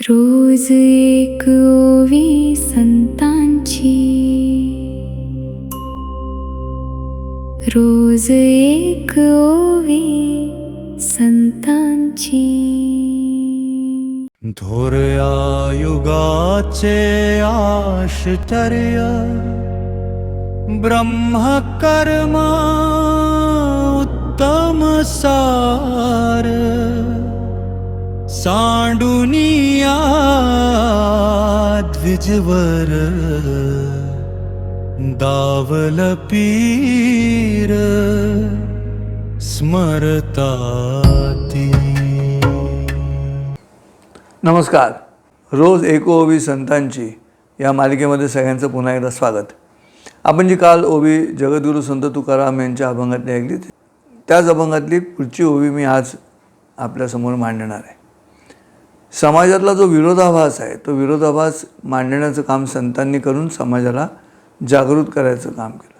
रोज एक ओवी संतांची, रोज एक ओवी संतांची. थोरया युगाचे आश्चर्य, ब्रह्मकर्म उत्तम सार. सांडुनिया द्विजवर, दावल पीर स्मरताती. नमस्कार. रोज एक ओवी संतांची या मालिकेमध्ये सगळ्यांचं पुन्हा एकदा स्वागत. आपण जी काल ओवी जगद्गुरू संत तुकाराम यांच्या अभंगातली ऐकली, त्याच अभंगातली पुढची ओवी मी आज आपल्यासमोर मांडणार आहे. समाजातला जो विरोधाभास आहे, तो विरोधाभास मांडण्याचं काम संतांनी करून समाजाला जागृत करायचं काम केलं.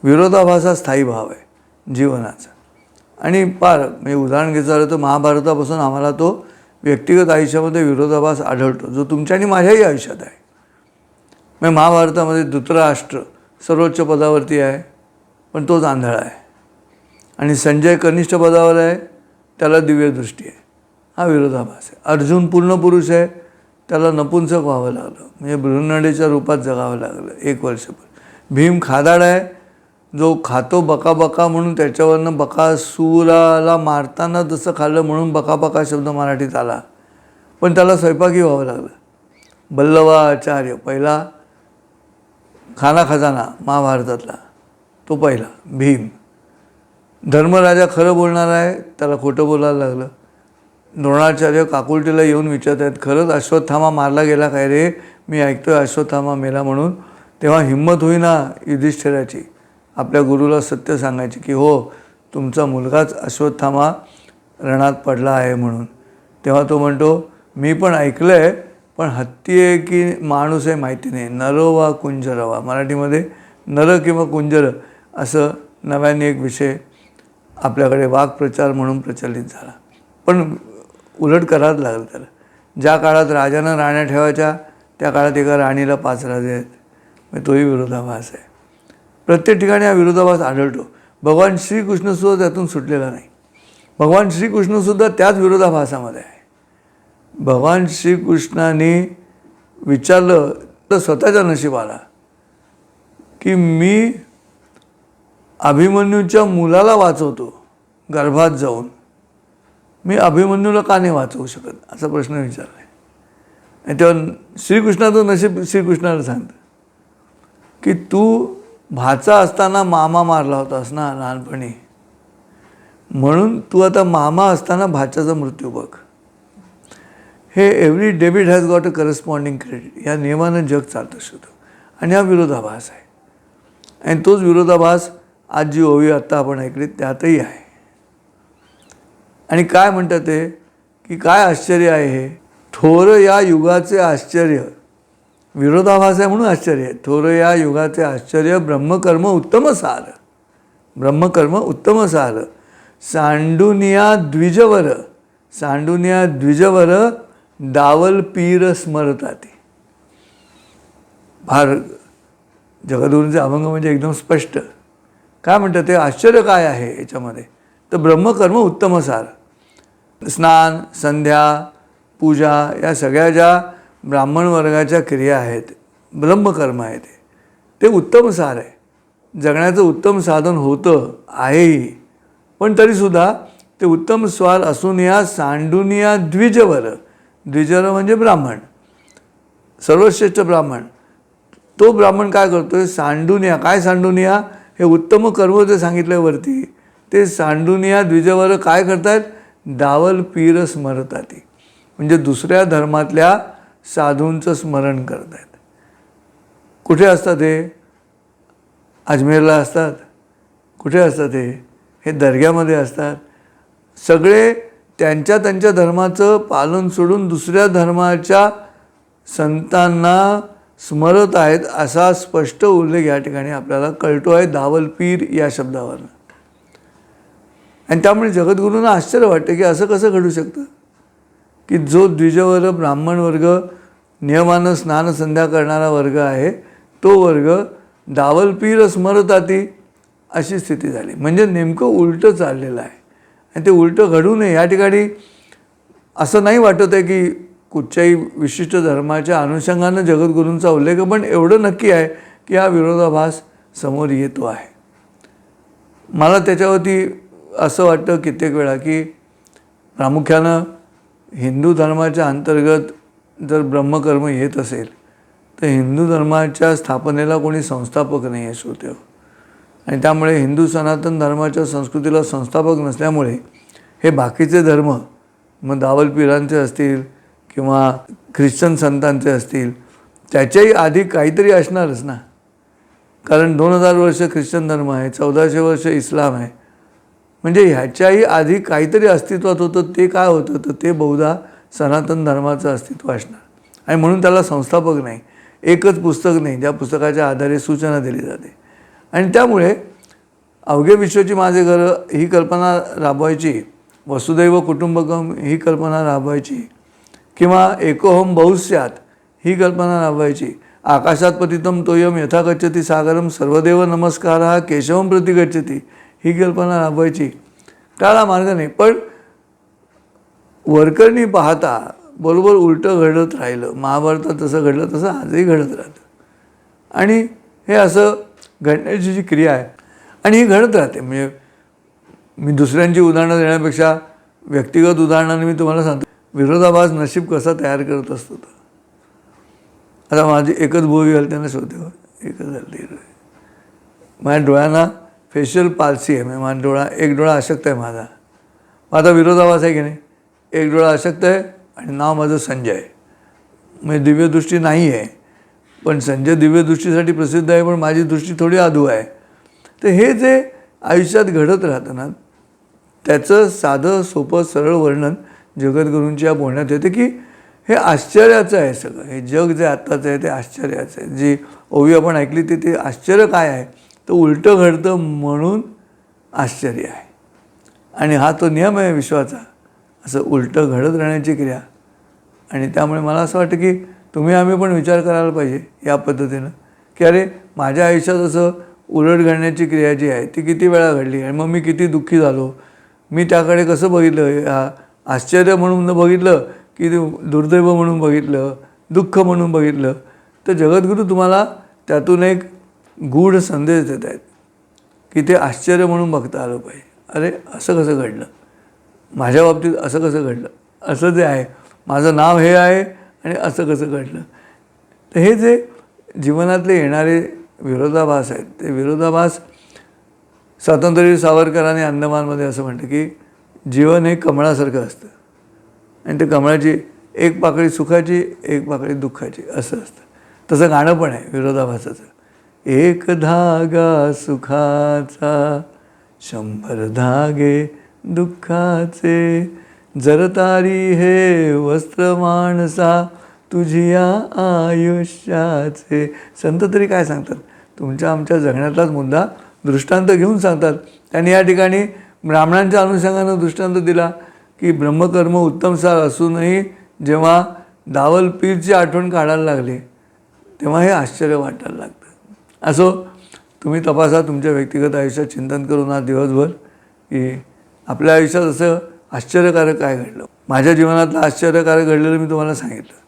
विरोधाभास हा स्थायी भाव आहे जीवनाचा. आणि म्हणजे उदाहरण घ्यायचं झालं तर महाभारतापासून आम्हाला तो व्यक्तिगत आयुष्यामध्ये विरोधाभास आढळतो, जो तुमच्या आणि माझ्याही आयुष्यात आहे. मग महाभारतामध्ये धृतराष्ट्र सर्वोच्च पदावरती आहे, पण तोच आंधळा आहे. आणि संजय कनिष्ठ पदावर आहे, त्याला दिव्य दृष्टी आहे. हा विरोधाभास आहे. अर्जुन पूर्ण पुरुष आहे, त्याला नपुंसक व्हावं लागलं, म्हणजे बृहन्नडेच्या रूपात जगावं लागलं 1 वर्षभर. भीम खादाड आहे, जो खातो बका म्हणून त्याच्यावरनं बकासुराला मारताना जसं खाल्लं म्हणून बका शब्द मराठीत आला, पण त्याला स्वयंपाकी व्हावं लागलं. बल्लवाचार्य पहिला खाना खजाना महाभारतातला, तो पहिला भीम. धर्मराजा खरं बोलणार आहे, त्याला खोटं बोलायला लागलं. द्रोणाचार्य काकुलटीला येऊन विचारत आहेत, खरंच अश्वत्थामा मारला गेला काय रे? मी ऐकतोय अश्वत्थामा मेला म्हणून. तेव्हा हिंमत होईना युधिष्ठिराची आपल्या गुरुला सत्य सांगायची की हो, तुमचा मुलगाच अश्वत्थामा रणात पडला आहे म्हणून. तेव्हा तो म्हणतो, मी पण ऐकलं आहे, पण हत्ती आहे की माणूस आहे माहिती नाही. नरो वा कुंजरवा, मराठीमध्ये नर किंवा कुंजर असं नव्याने एक विषय आपल्याकडे वाक्प्रचार म्हणून प्रचलित झाला. पण उलट करायला लागलं त्याला. ज्या काळात राजानं राण्या ठेवायच्या, त्या काळात एका राणीला 5 राजे आहेत. म्हणजे तोही विरोधाभास आहे. प्रत्येक ठिकाणी हा विरोधाभास आढळतो. भगवान श्रीकृष्णसुद्धा त्यातून सुटलेला नाही. भगवान श्रीकृष्णसुद्धा त्याच विरोधाभासामध्ये आहे. भगवान श्रीकृष्णाने विचारलं तर स्वतःच्या नशिबाला की मी अभिमन्यूच्या मुलाला वाचवतो गर्भात जाऊन, मी अभिमन्यूला का नाही वाचवू शकत, असा प्रश्न विचारला आहे. आणि तेव्हा श्रीकृष्णाचं नशीब श्रीकृष्णाला सांगतं की तू भाचा असताना मामा मारला होतास ना लहानपणी, म्हणून तू आता मामा असताना भाच्याचा मृत्यू बघ. हे every debit has got a corresponding credit, या नियमानं जग चालतं शकतं. आणि हा विरोधाभास आहे. आणि तोच विरोधाभास आज जी ओवी आत्ता आपण ऐकली त्यातही आहे. आणि काय म्हणतात ते की काय आश्चर्य आहे हे? थोर या युगाचे आश्चर्य, विरोधाभास आहे म्हणून आश्चर्य आहे. थोर या युगाचे आश्चर्य, ब्रह्मकर्म उत्तम सार. ब्रह्मकर्म उत्तम सार. सांडुनिया द्विजवर, सांडुनिया द्विजवर दावल पीर स्मरताती. फार जगद्गुरूंचे अभंग म्हणजे एकदम स्पष्ट. काय म्हणतात ते? आश्चर्य काय आहे याच्यामध्ये? तर ब्रह्मकर्म उत्तम सार. स्नान, संध्या, पूजा या सगळ्या ज्या ब्राह्मण वर्गाच्या क्रिया आहेत, ब्रह्मकर्म आहे ते उत्तम सार आहे. जगण्याचं उत्तम साधन होतं आहेही, पण तरीसुद्धा ते उत्तम स्वार असून या सांडुनिया द्विजवर, द्विजवर म्हणजे ब्राह्मण, सर्वश्रेष्ठ ब्राह्मण. तो ब्राह्मण काय करतोय? सांडुनिया. काय सांडुनिया? हे उत्तम कर्म जे सांगितलं वरती, ते सांडुनिया द्विजवर काय करतायत? दावल पीर स्मरताती, म्हणजे दुसऱ्या धर्मातल्या साधूंचं स्मरण करत आहेत. कुठे असतात हे? अजमेरला असतात. कुठे असतात हे दर्ग्यामध्ये असतात. सगळे त्यांच्या त्यांच्या धर्माचं पालन सोडून दुसऱ्या धर्माच्या संतांना स्मरत आहेत, असा स्पष्ट उल्लेख या ठिकाणी आपल्याला कळतो आहे दावल पीर या शब्दावर. आणि त्यामुळे जगद्गुरूंना आश्चर्य वाटतं की असं कसं घडू शकतं. की जो द्विजवर ब्राह्मण वर्ग नियमानं स्नान संध्या करणारा वर्ग आहे तो वर्ग दावलपीर स्मरताती अशी स्थिती झाली. म्हणजे नेमकं उलटं चाललेलं आहे. आणि ते उलटं घडू नये या ठिकाणी असं नाही वाटत आहे की कुठच्याही विशिष्ट धर्माच्या अनुषंगानं जगद्गुरूंचा उल्लेख, पण एवढं नक्की आहे की हा विरोधाभास समोर येतो आहे. मला त्याच्यावरती असं वाटतं कित्येक वेळा की प्रामुख्यानं हिंदू धर्माच्या अंतर्गत जर ब्रह्मकर्म येत असेल तर हिंदू धर्माच्या स्थापनेला कोणी संस्थापक नाही आहे श्रोते. आणि त्यामुळे हिंदू सनातन धर्माच्या संस्कृतीला संस्थापक नसल्यामुळे हे बाकीचे धर्म मग दावलपीरांचे असतील किंवा ख्रिश्चन संतांचे असतील त्याच्याही आधी काहीतरी असणारच ना. कारण 2000 वर्ष ख्रिश्चन धर्म आहे, 1400 वर्ष इस्लाम आहे. म्हणजे ह्याच्याही आधी काहीतरी अस्तित्वात होतं. ते काय होतं तर ते बहुधा सनातन धर्माचं अस्तित्व असणार. आणि म्हणून त्याला संस्थापक नाही, एकच पुस्तक नाही ज्या पुस्तकाच्या आधारे सूचना दिली जाते. आणि त्यामुळे अवघे विश्वाची माझे घर ही कल्पना राबवायची, वसुदैव कुटुंबकम ही कल्पना राबवायची, किंवा एकोहम बहुस्यात ही कल्पना राबवायची, आकाशात पतितम तोयम यथा गच्छति सागरम सर्वदेव नमस्कार केशवम प्रति गच्छति ही कल्पना राबवायची. त्याला मार्ग नाही. पण वरकरणी पाहता बरोबर उलटं घडत राहिलं. महाभारतात तसं घडलं तसं आजही घडत राहतं. आणि हे असं घडण्याची जी क्रिया आहे आणि ही घडत राहते. म्हणजे मी दुसऱ्यांची उदाहरणं देण्यापेक्षा व्यक्तिगत उदाहरणाने मी तुम्हाला सांगतो विरोधाभास नशीब कसा तयार करत असतो. आता माझी एकच बोवी घालते ना श्रोते, एकच घालते. माझ्या डोळ्यांना फेशियल पाल्सी आहे. म्हणजे माझा डोळा एक डोळा अशक्त आहे माझा. माझा विरोधाभास आहे की नाही. एक डोळा अशक्त आहे आणि नाव माझं संजय आहे. म्हणजे दिव्यदृष्टी नाही आहे, पण संजय दिव्यदृष्टीसाठी प्रसिद्ध आहे, पण माझी दृष्टी थोडी अधू आहे. तर हे जे आयुष्यात घडत राहतं ना त्याचं साधं सोपं सरळ वर्णन जगद्गुरूंच्या बोलण्यात येते की हे आश्चर्याचं आहे सगळं. हे जग जे आत्ताचं आहे ते आश्चर्याचं आहे. जी ओवी आपण ऐकली ते आश्चर्य काय आहे तर उलटं घडतं म्हणून आश्चर्य आहे. आणि हा तो नियम आहे विश्वाचा, असं उलटं घडत राहण्याची क्रिया. आणि त्यामुळे मला असं वाटतं की तुम्ही आम्ही पण विचार करायला पाहिजे या पद्धतीनं की अरे माझ्या आयुष्यात असं उलट घडण्याची क्रिया जी आहे ती किती वेळा घडली आणि मग मी किती दुःखी झालो. मी त्याकडे कसं बघितलं, आश्चर्य म्हणून न बघितलं की दुर्दैव म्हणून बघितलं, दुःख म्हणून बघितलं. तर जगद्गुरू तुम्हाला त्यातून एक गूढ संदेश देत आहेत की ते आश्चर्य म्हणून बघता आलं पाहिजे. अरे असं कसं घडलं, माझ्या बाबतीत असं कसं घडलं, असं जे आहे माझं नाव हे आहे आणि असं कसं घडलं. तर हे जे जीवनातले येणारे विरोधाभास आहेत ते विरोधाभास स्वातंत्र्यवीर सावरकरांनी अंदमानमध्ये असं म्हटलं की जीवन हे कमळासारखं असतं आणि ते कमळाची एक पाकळी सुखाची एक पाकळी दुःखाची असं असतं. तसं गाणं पण आहे विरोधाभासाचं. एक धागा सुखाचा 100 धागे दुःखाचे, जरतारी हे वस्त्र माणसा तुझिया आयुष्याचे. संत तरी काय सांगतात, तुमच्या आमच्या जगण्यातलाच मुद्दा दृष्टांत घेऊन सांगतात. त्यांनी या ठिकाणी ब्राह्मणांच्या अनुषंगानं दृष्टांत दिला की ब्रह्मकर्म उत्तम सार असूनही जेव्हा दावलपीरची आठवण काढायला लागली तेव्हा हे आश्चर्य वाटायला लागतं. असो, तुम्ही तपासा तुमच्या व्यक्तिगत आयुष्यात चिंतन करून आज दिवसभर की आपल्या आयुष्यात असं आश्चर्यकारक काय घडलं. माझ्या जीवनातलं आश्चर्यकारक घडलेलं मी तुम्हाला सांगितलं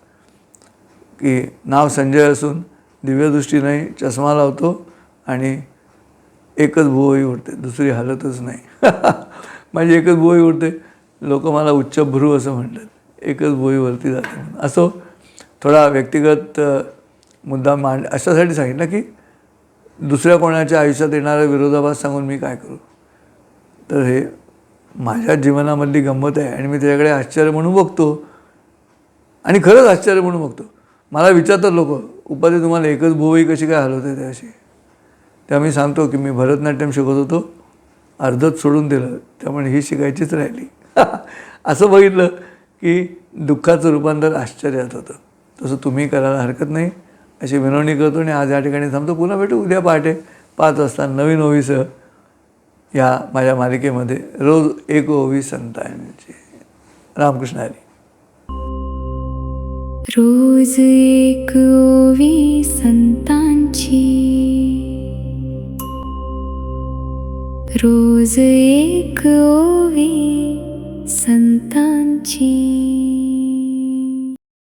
की नाव संजय असून दिव्यदृष्टी नाही, चष्मा लावतो आणि एकच भुवई उडते, दुसरी हालतच नाही. माझी एकच भुवई उडते. लोक मला उच्चभ्रू असं म्हणतात, एकच भुवईवरती जाते. असो, थोडा व्यक्तिगत मुद्दा अशासाठी सांगितलं की दुसऱ्या कोणाच्या आयुष्यात येणारा विरोधाभास सांगून मी काय करू. तर हे माझ्या जीवनामधली गंमत आहे आणि मी त्याच्याकडे आश्चर्य म्हणून बघतो आणि खरंच आश्चर्य म्हणून बघतो. मला विचारतात लोक, उपाधी तुम्हाला एकच भुवई कशी काय हलवते ते अशी. तेव्हा मी सांगतो की मी भरतनाट्यम शिकवत होतो, अर्धच सोडून दिलं, त्यामुळे ही शिकायचीच राहिली. असं बघितलं की दुःखाचं रूपांतर आश्चर्यात होतं. तसं तुम्ही करायला हरकत नाही अशी विनवणी करतो आणि आज या ठिकाणी थांबतो. पुन्हा भेटू उद्या पहाटे 5 वाजता नवीन ओवीसह या माझ्या मालिकेमध्ये रोज एक ओवी संतांची. रामकृष्ण हरी. रोज एक ओवी संतांची, रोज एक ओवी संतांची.